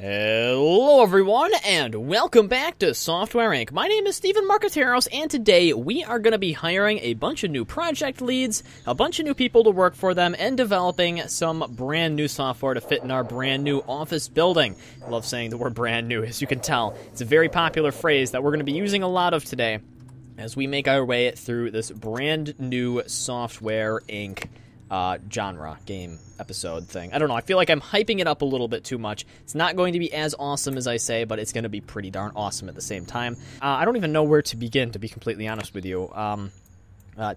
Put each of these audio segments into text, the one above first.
Hello everyone, and welcome back to Software Inc. My name is Steven Marqueteros, and today we are going to be hiring a bunch of new project leads, a bunch of new people to work for them, and developing some brand new software to fit in our brand new office building. I love saying the word brand new, as you can tell. It's a very popular phrase that we're going to be using a lot of today as we make our way through this brand new Software Inc. Genre game episode thing. I don't know, I feel like I'm hyping it up a little bit too much. It's not going to be as awesome as I say, but it's going to be pretty darn awesome at the same time. I don't even know where to begin, to be completely honest with you.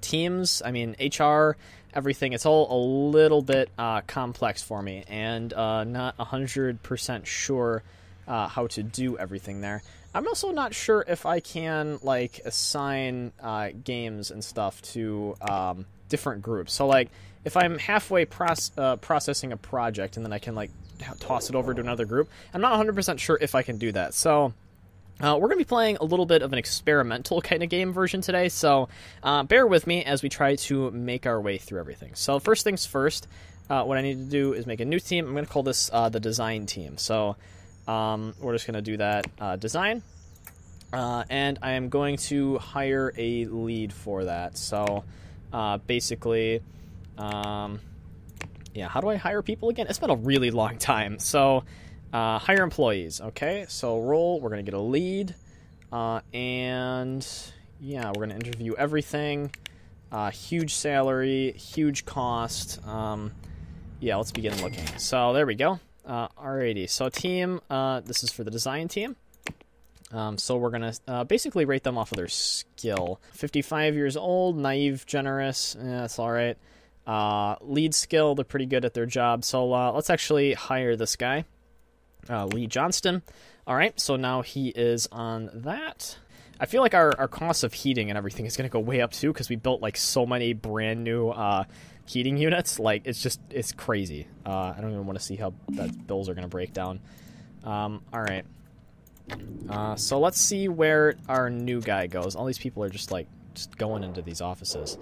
Teams, I mean, HR, everything, it's all a little bit complex for me, and not 100% sure how to do everything there. I'm also not sure if I can, like, assign games and stuff to different groups. So, like, if I'm halfway processing a project and then I can, like, toss it over to another group, I'm not 100% sure if I can do that. So we're going to be playing a little bit of an experimental kind of game version today, so bear with me as we try to make our way through everything. So first things first, what I need to do is make a new team. I'm going to call this the design team. So we're just going to do that design, and I am going to hire a lead for that. So basically... yeah, how do I hire people again? It's been a really long time. So, hire employees, okay? So, role, we're going to get a lead, and, yeah, we're going to interview everything. Huge salary, huge cost. Yeah, let's begin looking. So, there we go. Alrighty, so team, this is for the design team. So we're going to basically rate them off of their skill. 55 years old, naive, generous, that's alright. Lead skill, they're pretty good at their job. So let's actually hire this guy, Lee Johnston. Alright, so now he is on that. I feel like our cost of heating and everything is going to go way up too, because we built like so many brand new heating units. Like, it's crazy. I don't even want to see how that bills are going to break down. Alright. So let's see where our new guy goes. All these people are just going into these offices.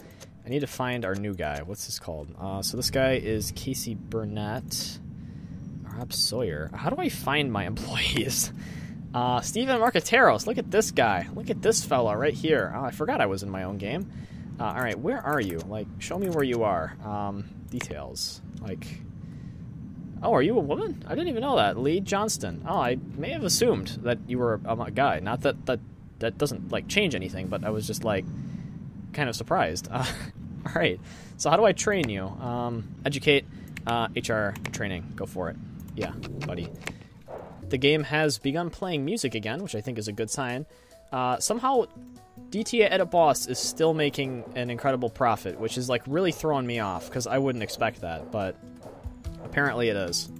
I need to find our new guy. What's this called? So this guy is Casey Burnett. Rob Sawyer. How do I find my employees? Steven Marqueteros. Look at this guy. Look at this fella right here. Oh, I forgot I was in my own game. Alright, where are you? Like, show me where you are. Details. Like... Oh, are you a woman? I didn't even know that. Lee Johnston. Oh, I may have assumed that you were a guy. Not that doesn't, like, change anything, but I was just, like, kind of surprised. Alright, so how do I train you? Educate, HR training. Go for it. Yeah, buddy. The game has begun playing music again, which I think is a good sign. Somehow, DTA EditBo is still making an incredible profit, which is, like, really throwing me off, because I wouldn't expect that, but... apparently it is.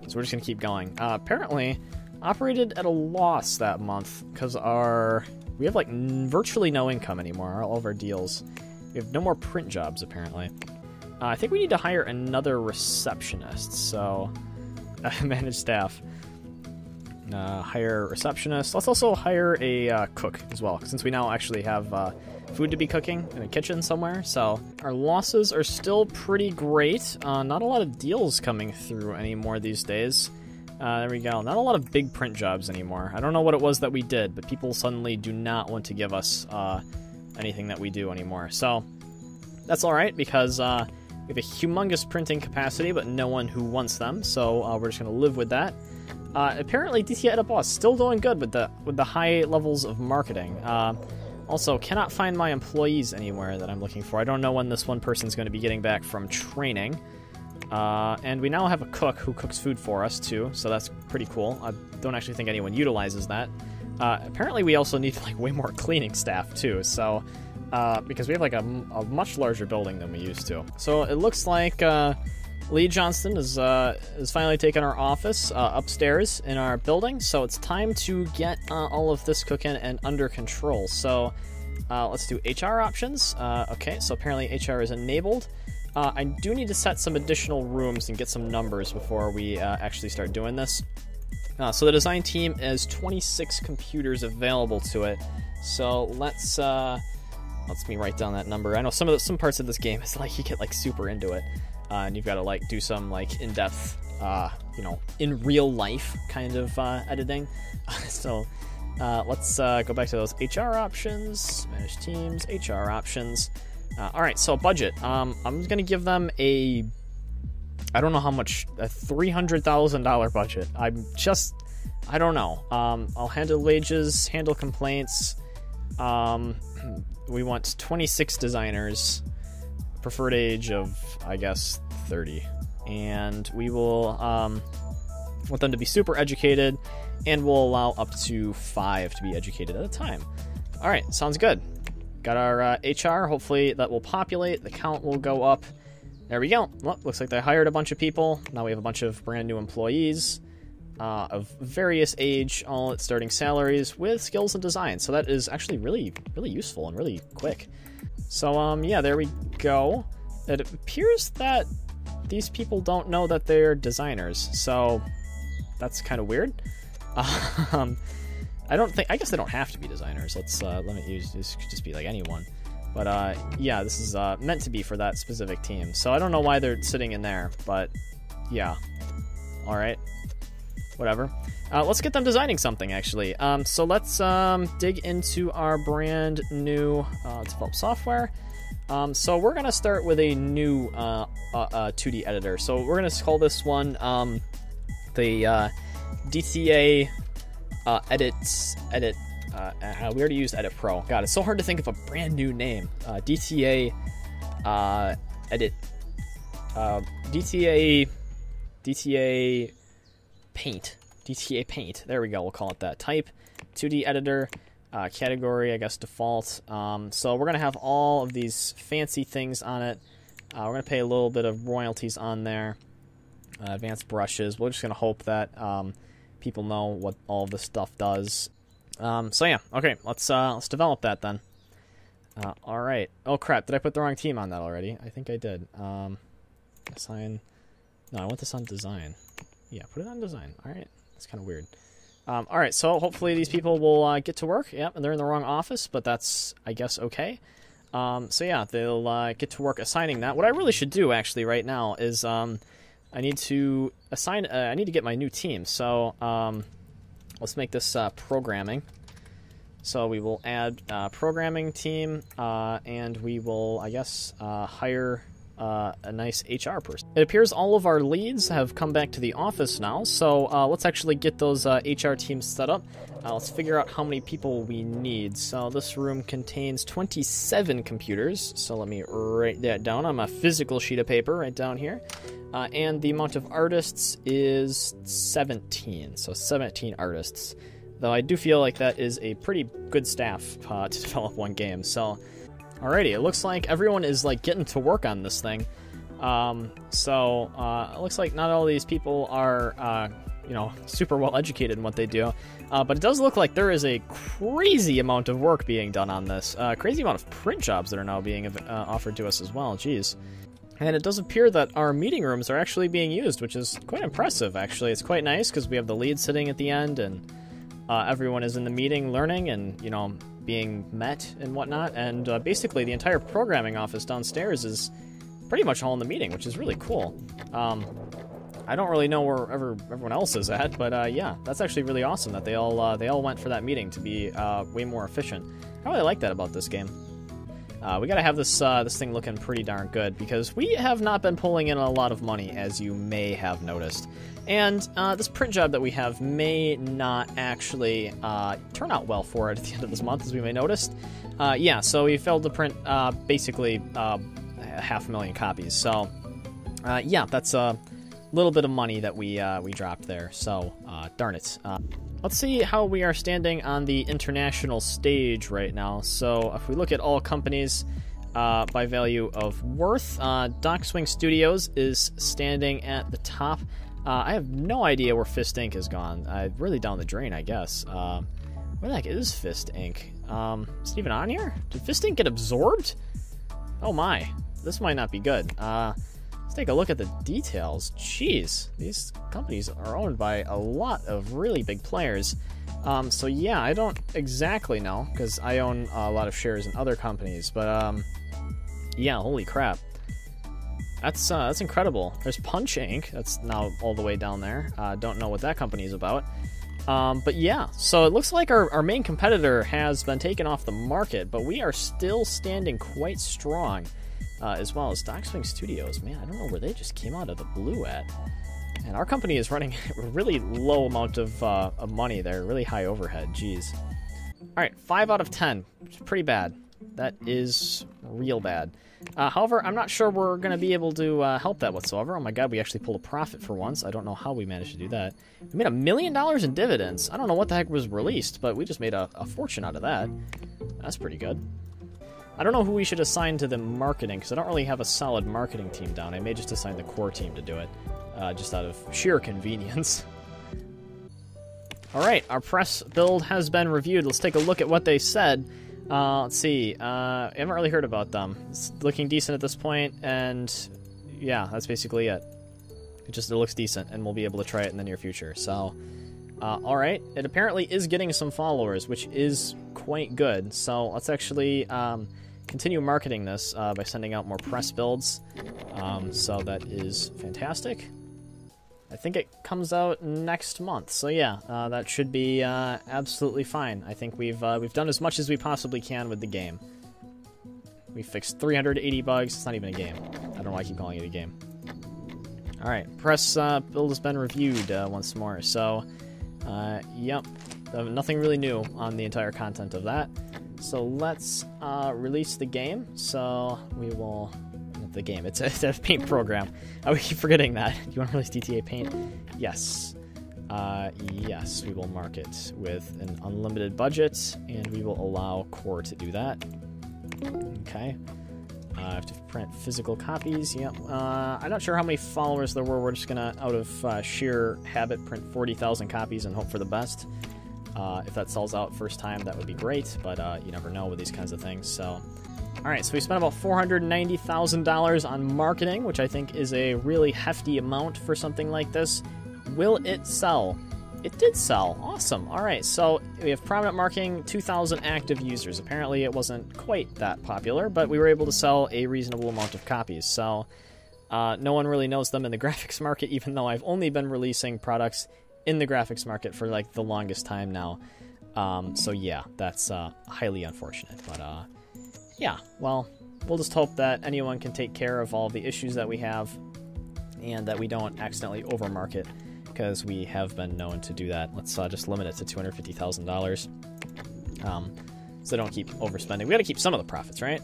So we're just going to keep going. Apparently, operated at a loss that month because we have like virtually no income anymore. All of our deals. We have no more print jobs, apparently. I think we need to hire another receptionist. So, manage staff. Hire a receptionist. Let's also hire a cook as well, since we now actually have food to be cooking in a kitchen somewhere. So our losses are still pretty great. Not a lot of deals coming through anymore these days. There we go. Not a lot of big print jobs anymore. I don't know what it was that we did, but people suddenly do not want to give us anything that we do anymore. So that's alright, because we have a humongous printing capacity, but no one who wants them. So we're just going to live with that. Apparently, DTA EditBo is still doing good with the high levels of marketing. Also, cannot find my employees anywhere that I'm looking for. I don't know when this one person's going to be getting back from training. And we now have a cook who cooks food for us, too, so that's pretty cool. I don't actually think anyone utilizes that. Apparently, we also need, like, way more cleaning staff, too, so... because we have, like, a much larger building than we used to. So, it looks like, Lee Johnston is finally taken our office upstairs in our building, so it's time to get all of this cooking and under control. So let's do HR options. Okay, so apparently HR is enabled. I do need to set some additional rooms and get some numbers before we actually start doing this. So the design team has 26 computers available to it. So let's me write down that number. I know some parts of this game is like you get like super into it. And you've got to like do some like in-depth you know, in real life kind of editing. So let's go back to those HR options, manage teams, HR options. All right, so budget. I'm going to give them I don't know how much, a $300,000 budget. I don't know. I'll handle wages, handle complaints. We want 26 designers, preferred age of, I guess, 30. And we will want them to be super educated, and we'll allow up to 5 to be educated at a time. All right, sounds good. Got our HR. Hopefully that will populate. The count will go up. There we go. Well, looks like they hired a bunch of people. Now we have a bunch of brand new employees of various age, all at starting salaries with skills and design. So that is actually really, really useful and really quick. So yeah, there we go. It appears that these people don't know that they're designers, so that's kind of weird. I guess they don't have to be designers. Let's let me use this, could just be like anyone. But yeah, this is meant to be for that specific team. So I don't know why they're sitting in there, but yeah. All right, whatever. Let's get them designing something, actually. So let's dig into our brand new develop software. So we're going to start with a new 2D editor. So we're going to call this one the DTA Edit. We already used Edit Pro. God, it's so hard to think of a brand new name. DTA DTA Paint. DTA Paint. There we go. We'll call it that. Type 2D editor. Category, I guess, default. So we're going to have all of these fancy things on it. We're going to pay a little bit of royalties on there. Advanced brushes. We're just going to hope that people know what all of this stuff does. So yeah, okay, let's develop that then. All right. Oh crap! Did I put the wrong team on that already? I think I did. Assign. No, I want this on design. Yeah, put it on design. All right. That's kind of weird. All right. So hopefully these people will get to work. Yep, and they're in the wrong office, but that's, I guess, okay. So yeah, they'll get to work assigning that. What I really should do actually right now is I need to assign. I need to get my new team. So let's make this programming. So we will add programming team, and we will, I guess, hire a nice HR person. It appears all of our leads have come back to the office now, so let's actually get those HR teams set up. Let's figure out how many people we need. So this room contains 27 computers, so let me write that down on my physical sheet of paper right down here. And the amount of artists is 17, so 17 artists. Though I do feel like that is a pretty good staff to develop one game. So, alrighty, it looks like everyone is like getting to work on this thing. So it looks like not all these people are, you know, super well educated in what they do. But it does look like there is a crazy amount of work being done on this. Crazy amount of print jobs that are now being offered to us as well. Jeez. And it does appear that our meeting rooms are actually being used, which is quite impressive, actually. It's quite nice because we have the lead sitting at the end, and everyone is in the meeting learning and, you know, being met and whatnot. And basically the entire programming office downstairs is pretty much all in the meeting, which is really cool. I don't really know where everyone else is at, but yeah, that's actually really awesome that they all went for that meeting to be way more efficient. I really like that about this game. We gotta have this thing looking pretty darn good, because we have not been pulling in a lot of money, as you may have noticed. And this print job that we have may not actually turn out well for it at the end of this month, as we may notice. Yeah, so we failed to print basically 500,000 copies. So yeah, that's a little bit of money that we dropped there. So darn it. Let's see how we are standing on the international stage right now. So if we look at all companies by value of worth, Dockswing Studios is standing at the top. I have no idea where Fist Inc. has gone. Really down the drain, I guess. Where the heck is Fist Inc.? Is it even on here? Did Fist Inc. get absorbed? Oh my, this might not be good. Let's take a look at the details. Jeez, these companies are owned by a lot of really big players. So yeah, I don't exactly know, because I own a lot of shares in other companies, but yeah, holy crap. That's incredible. There's Punch Inc. That's now all the way down there. Don't know what that company is about. But yeah, so it looks like our main competitor has been taken off the market, but we are still standing quite strong, as well as Dockswing Studios. Man, I don't know where they just came out of the blue at. And our company is running a really low amount of money there, really high overhead. Jeez. All right, 5 out of 10. It's pretty bad. That is real bad. However, I'm not sure we're going to be able to help that whatsoever. Oh my god, we actually pulled a profit for once. I don't know how we managed to do that. We made $1 million in dividends. I don't know what the heck was released, but we just made a fortune out of that. That's pretty good. I don't know who we should assign to the marketing, because I don't really have a solid marketing team down. I may just assign the core team to do it, just out of sheer convenience. Alright, our press build has been reviewed. Let's take a look at what they said. Let's see. I haven't really heard about them. It's looking decent at this point, and yeah, that's basically it. It looks decent, and we'll be able to try it in the near future. So, alright. It apparently is getting some followers, which is quite good. So let's actually continue marketing this by sending out more press builds. So that is fantastic. I think it comes out next month, so yeah, that should be absolutely fine. I think we've done as much as we possibly can with the game. We fixed 380 bugs. It's not even a game. I don't know why I keep calling it a game. All right, press build has been reviewed once more. So, yep, nothing really new on the entire content of that. So let's release the game. So we will. The game. It's a paint program. We keep forgetting that. Do you want to release DTA Paint? Yes. Yes, we will market with an unlimited budget, and we will allow Core to do that. Okay. I have to print physical copies. Yep. I'm not sure how many followers there were. We're just going to, out of sheer habit, print 40,000 copies and hope for the best. If that sells out first time, that would be great, but you never know with these kinds of things, so... Alright, so we spent about $490,000 on marketing, which I think is a really hefty amount for something like this. Will it sell? It did sell. Awesome. Alright, so we have prominent marketing, 2,000 active users. Apparently it wasn't quite that popular, but we were able to sell a reasonable amount of copies. So no one really knows them in the graphics market, even though I've only been releasing products in the graphics market for like the longest time now. So yeah, that's highly unfortunate, but... yeah, well, we'll just hope that anyone can take care of all the issues that we have and that we don't accidentally overmarket, because we have been known to do that. Let's just limit it to $250,000 so don't keep overspending. We got to keep some of the profits, right?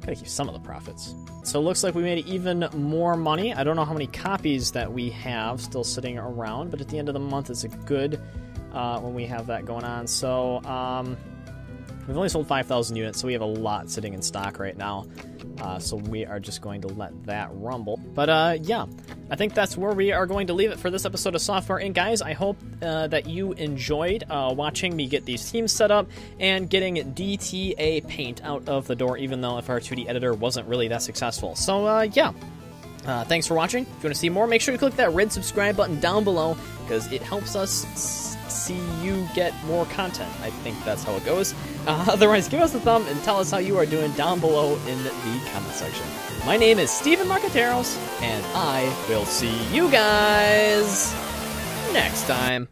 Got to keep some of the profits. So it looks like we made even more money. I don't know how many copies that we have still sitting around, but at the end of the month, it's a good when we have that going on. So, we've only sold 5,000 units, so we have a lot sitting in stock right now. So we are just going to let that rumble. But yeah, I think that's where we are going to leave it for this episode of Software Inc. Guys, I hope that you enjoyed watching me get these themes set up and getting DTA Paint out of the door, even though our 2D editor wasn't really that successful. So yeah, thanks for watching. If you want to see more, make sure you click that red subscribe button down below, because it helps us see you get more content. I think that's how it goes. Otherwise, give us a thumb and tell us how you are doing down below in the comment section. My name is Steven Marqueteros, and I will see you guys next time.